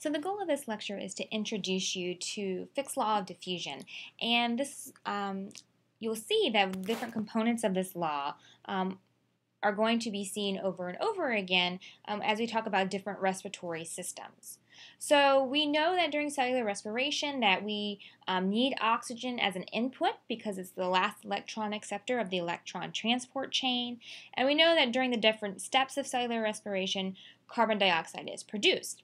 So the goal of this lecture is to introduce you to Fick's Law of Diffusion, and this you'll see that different components of this law are going to be seen over and over again as we talk about different respiratory systems. So we know that during cellular respiration that we need oxygen as an input because it's the last electron acceptor of the electron transport chain, and we know that during the different steps of cellular respiration, carbon dioxide is produced.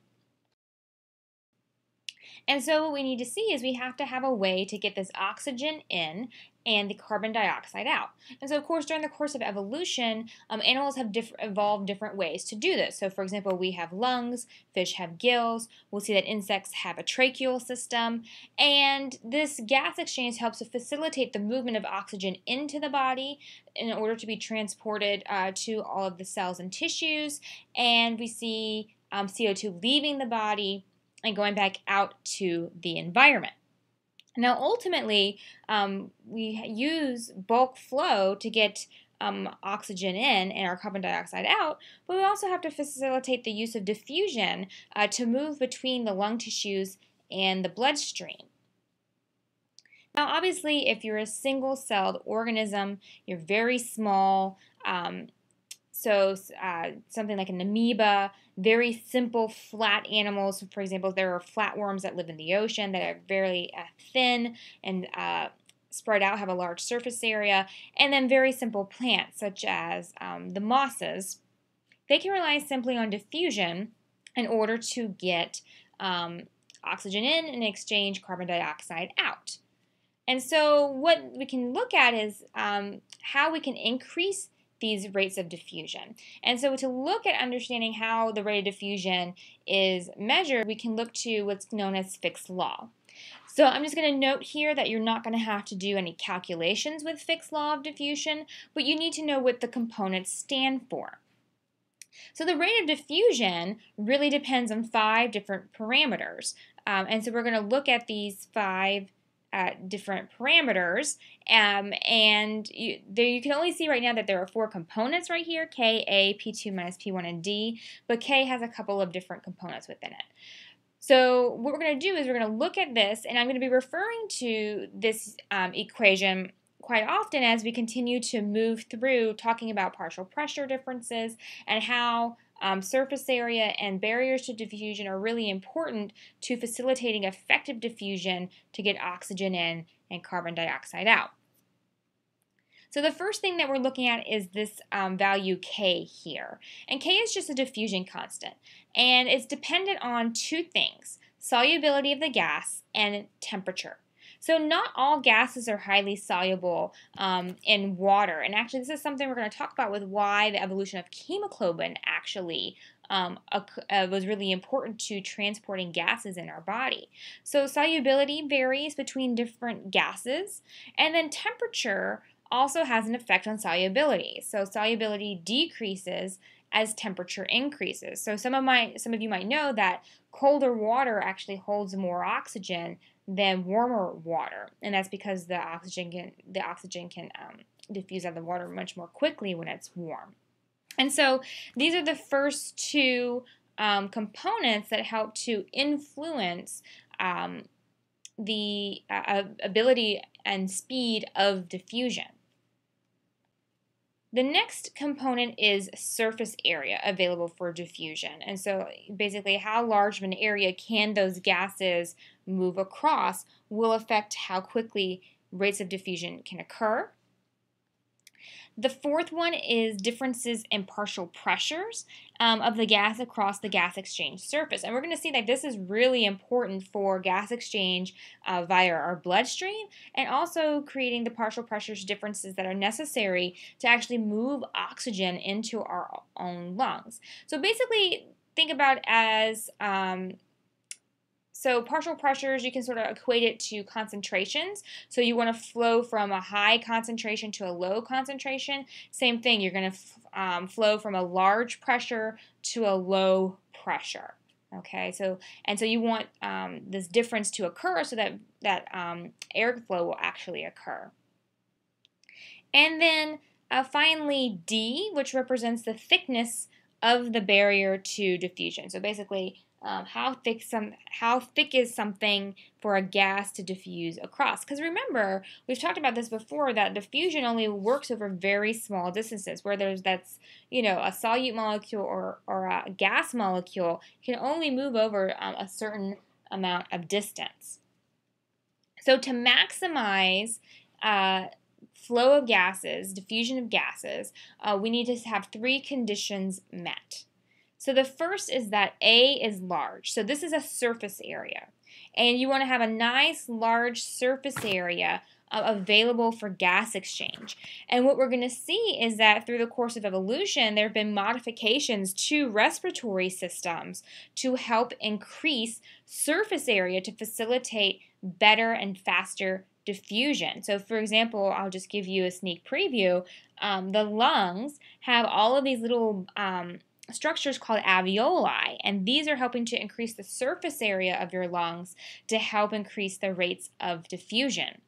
And so what we need to see is we have to have a way to get this oxygen in and the carbon dioxide out. And so, of course, during the course of evolution, animals have evolved different ways to do this. So, for example, we have lungs, fish have gills, we'll see that insects have a tracheal system, and this gas exchange helps to facilitate the movement of oxygen into the body in order to be transported to all of the cells and tissues, and we see CO2 leaving the body and going back out to the environment. Now, ultimately, we use bulk flow to get oxygen in and our carbon dioxide out, but we also have to facilitate the use of diffusion to move between the lung tissues and the bloodstream. Now, obviously, if you're a single-celled organism, you're very small, something like an amoeba, very simple flat animals. For example, there are flatworms that live in the ocean that are very thin and spread out, have a large surface area, and then very simple plants such as the mosses. They can rely simply on diffusion in order to get oxygen in and exchange carbon dioxide out. And so what we can look at is how we can increase these rates of diffusion. And so to look at understanding how the rate of diffusion is measured, we can look to what's known as Fick's Law. So I'm just going to note here that you're not going to have to do any calculations with Fick's Law of Diffusion, but you need to know what the components stand for. So the rate of diffusion really depends on 5 different parameters. And so we're going to look at these 5 different parameters, and you can only see right now that there are 4 components right here, K, A, P2 minus P1, and D, but K has a couple of different components within it. So what we're going to do is we're going to look at this, and I'm going to be referring to this equation quite often as we continue to move through talking about partial pressure differences and how surface area and barriers to diffusion are really important to facilitating effective diffusion to get oxygen in and carbon dioxide out. So the first thing that we're looking at is this value K here. And K is just a diffusion constant. And it's dependent on 2 things, solubility of the gas and temperature. So not all gases are highly soluble in water. And actually this is something we're going to talk about with why the evolution of hemoglobin actually was really important to transporting gases in our body. So solubility varies between different gases, and then temperature also has an effect on solubility. So solubility decreases as temperature increases. So some of you might know that colder water actually holds more oxygen than warmer water, and that's because the oxygen can diffuse out of the water much more quickly when it's warm. And so these are the first 2 components that help to influence the ability and speed of diffusion. The next component is surface area available for diffusion. And so basically how large of an area can those gases move across will affect how quickly rates of diffusion can occur. The 4th one is differences in partial pressures of the gas across the gas exchange surface. And we're going to see that this is really important for gas exchange via our bloodstream, and also creating the partial pressures differences that are necessary to actually move oxygen into our own lungs. So basically think about it as so partial pressures, you can sort of equate it to concentrations. So you want to flow from a high concentration to a low concentration. Same thing, you're going to flow from a large pressure to a low pressure. Okay, so you want this difference to occur so that airflow will actually occur. And then finally D, which represents the thickness of the barrier to diffusion. So basically, how thick is something for a gas to diffuse across? Because remember, we've talked about this before, that diffusion only works over very small distances. Where that's a solute molecule or a gas molecule can only move over a certain amount of distance. So to maximize flow of gases, diffusion of gases, we need to have three conditions met. So the first is that A is large. So this is a surface area. And you want to have a nice large surface area available for gas exchange. And what we're going to see is that through the course of evolution, there have been modifications to respiratory systems to help increase surface area to facilitate better and faster diffusion. So for example, I'll just give you a sneak preview. The lungs have all of these little structures called alveoli, and these are helping to increase the surface area of your lungs to help increase the rates of diffusion.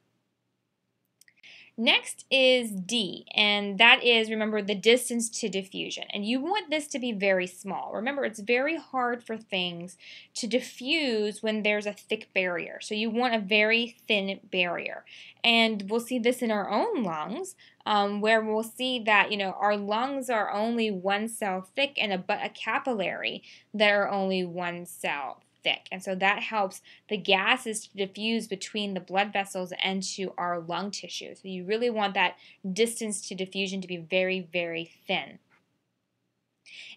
Next is D, and that is, remember, the distance to diffusion. And you want this to be very small. Remember, it's very hard for things to diffuse when there's a thick barrier. So you want a very thin barrier. And we'll see this in our own lungs, where we'll see that, our lungs are only one cell thick and a capillary that are only one cell thick. And so that helps the gases to diffuse between the blood vessels and to our lung tissue. So you really want that distance to diffusion to be very, very thin.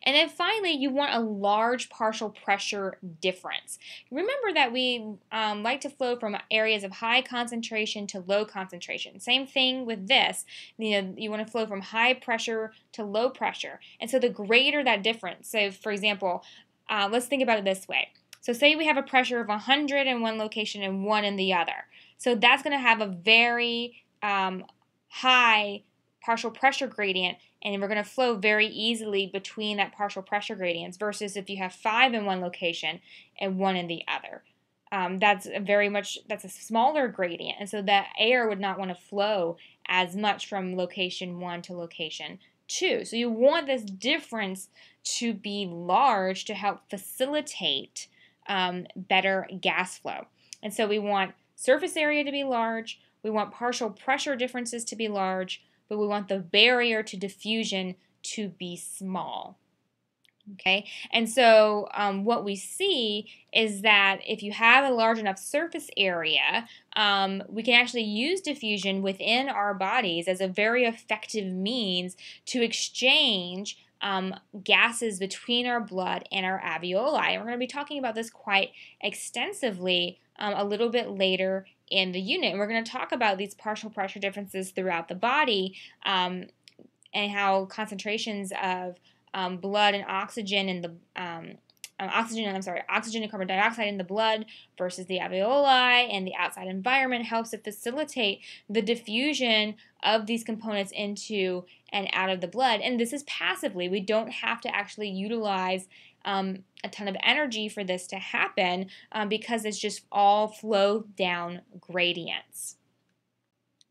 And then finally, you want a large partial pressure difference. Remember that we like to flow from areas of high concentration to low concentration. Same thing with this. You want to flow from high pressure to low pressure. And so the greater that difference, so for example, let's think about it this way. So say we have a pressure of 100 in one location and 1 in the other. So that's going to have a very high partial pressure gradient, and we're going to flow very easily between that partial pressure gradients versus if you have 5 in one location and 1 in the other. That's a smaller gradient, and so that air would not want to flow as much from location 1 to location 2. So you want this difference to be large to help facilitate better gas flow. And so we want surface area to be large, we want partial pressure differences to be large, but we want the barrier to diffusion to be small. Okay, and so what we see is that if you have a large enough surface area, we can actually use diffusion within our bodies as a very effective means to exchange gases between our blood and our alveoli. And we're going to be talking about this quite extensively a little bit later in the unit. And we're going to talk about these partial pressure differences throughout the body and how concentrations of blood and oxygen in the oxygen and carbon dioxide in the blood versus the alveoli and the outside environment helps to facilitate the diffusion of these components into and out of the blood. And this is passively. We don't have to actually utilize a ton of energy for this to happen because it's just all flow down gradients.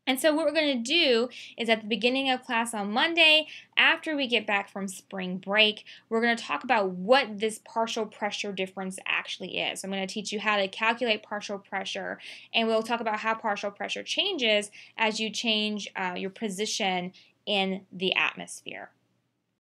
And so what we're going to do is at the beginning of class on Monday, after we get back from spring break, we're going to talk about what this partial pressure difference actually is. So I'm going to teach you how to calculate partial pressure, and we'll talk about how partial pressure changes as you change your position in the atmosphere.